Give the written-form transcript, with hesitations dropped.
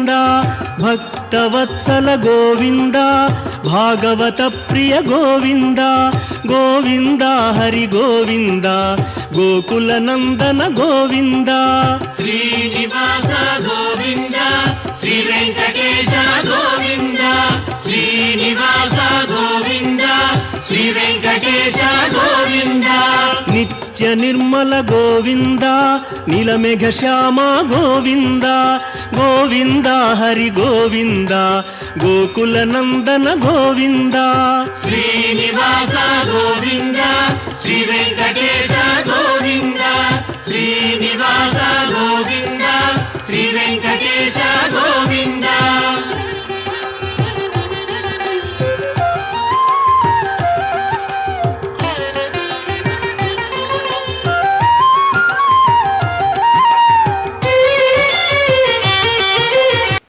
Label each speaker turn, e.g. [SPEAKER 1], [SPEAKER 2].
[SPEAKER 1] ಗೋವಿಂದ ಭಕ್ತವತ್ಸಲ ಗೋವಿಂದ ಭಾಗವತ ಪ್ರಿಯ ಗೋವಿಂದ ಗೋವಿಂದ ಹರಿ ಗೋವಿಂದ ಗೋಕುಲ ನಂದನ ಗೋವಿಂದ
[SPEAKER 2] ಶ್ರೀನಿವಾಸ ಗೋವಿಂದ ಶ್ರೀ ವೆಂಕಟೇಶ ಗೋವಿಂದ ಶ್ರೀನಿವಾಸ ಗೋವಿಂದ ಶ್ರೀ ವೆಂಕಟೇಶ ಗೋವಿಂದ
[SPEAKER 1] ನಿತ್ಯ ನಿರ್ಮಲ ಗೋವಿಂದ ನೀಲಮೇಘ ಶ್ಯಾಮ ಗೋವಿಂದ ಗೋವಿಂದ ಹರಿ ಗೋವಿಂದ ಗೋಕುಲ ನಂದನ ಗೋವಿಂದ
[SPEAKER 2] ಶ್ರೀನಿವಾಸ ಗೋವಿಂದ ಶ್ರೀ ವೆಂಕಟೇಶ ಗೋವಿಂದ ಶ್ರೀನಿವಾಸ ಗೋವಿಂದ ಶ್ರೀ ವೆಂಕಟೇಶ ಗೋವಿಂದ